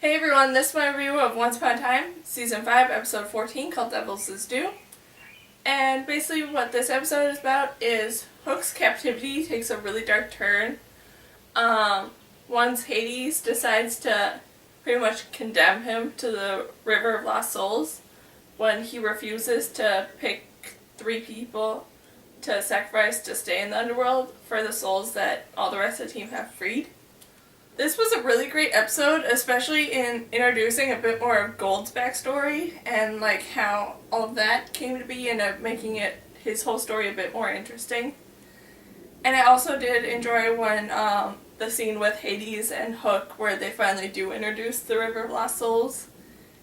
Hey everyone, this is my review of Once Upon a Time, Season 5, Episode 14, called Devils Is Due. And basically what this episode is about is Hook's captivity takes a really dark turn. Once Hades decides to pretty much condemn him to the River of Lost Souls when he refuses to pick 3 people to sacrifice to stay in the underworld for the souls that all the rest of the team have freed. This was a really great episode, especially in introducing a bit more of Gold's backstory and like how all of that came to be and making his whole story a bit more interesting. And I also did enjoy when the scene with Hades and Hook where they finally do introduce the River of Lost Souls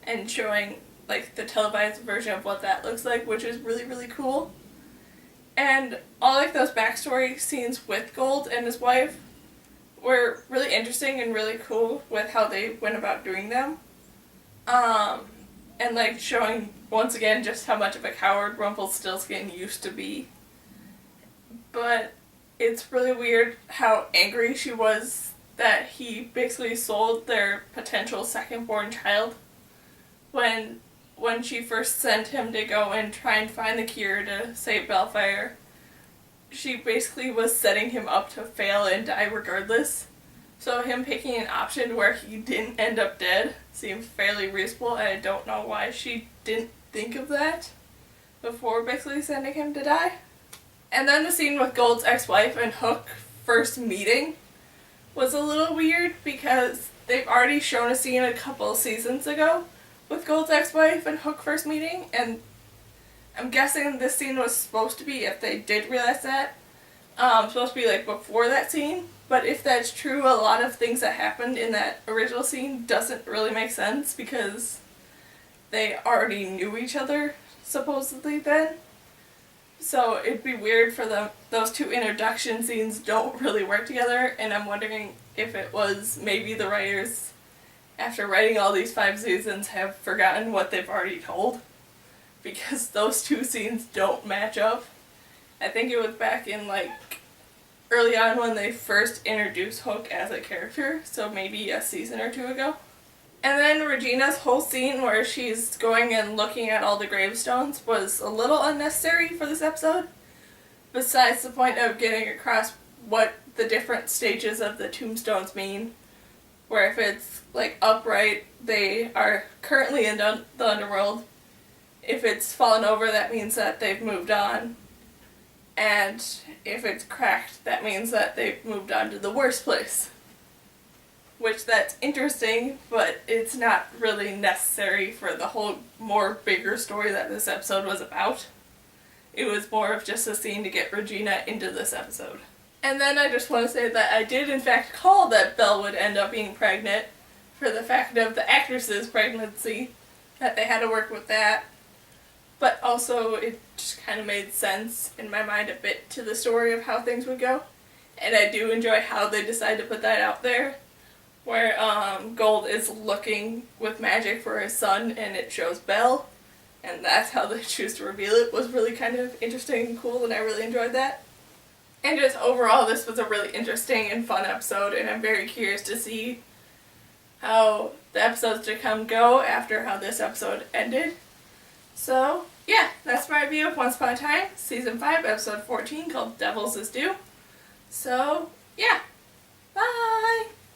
and showing like the televised version of what that looks like, which is really, really cool. And all like those backstory scenes with Gold and his wife were really interesting and really cool with how they went about doing them. And like showing once again just how much of a coward Rumpelstiltskin used to be. But it's really weird how angry she was that he basically sold their potential second-born child when she first sent him to go and try and find the cure to save Belfire. She basically was setting him up to fail and die regardless. So him picking an option where he didn't end up dead seems fairly reasonable, and I don't know why she didn't think of that before basically sending him to die. And then the scene with Gold's ex-wife and Hook first meeting was a little weird because they've already shown a scene a couple seasons ago with Gold's ex-wife and Hook first meeting, and I'm guessing this scene was supposed to be, if they did realize that, supposed to be like before that scene. But if that's true, a lot of things that happened in that original scene doesn't really make sense because they already knew each other, supposedly, then. So it'd be weird for those 2 introduction scenes don't really work together, and I'm wondering if it was maybe the writers, after writing all these 5 seasons, have forgotten what they've already told. Because those 2 scenes don't match up. I think it was back in like early on when they first introduced Hook as a character, so maybe a season or 2 ago. And then Regina's whole scene where she's going and looking at all the gravestones was a little unnecessary for this episode, besides the point of getting across what the different stages of the tombstones mean, where if it's like upright, they are currently in the underworld. If it's fallen over, that means that they've moved on. And if it's cracked, that means that they've moved on to the worst place. Which that's interesting, but it's not really necessary for the whole more bigger story that this episode was about. It was more of just a scene to get Regina into this episode. And then I just want to say that I did in fact call that Belle would end up being pregnant for the fact of the actress's pregnancy, that they had to work with that. But also, it just kind of made sense in my mind a bit to the story of how things would go. And I do enjoy how they decided to put that out there, where Gold is looking with magic for his son and it shows Belle, and that's how they choose to reveal it. Was really kind of interesting and cool, and I really enjoyed that. And just overall, this was a really interesting and fun episode, and I'm very curious to see how the episodes to come go after how this episode ended. So, yeah, that's my review of Once Upon a Time, Season 5, Episode 14, called Devils Is Due. So, yeah. Bye!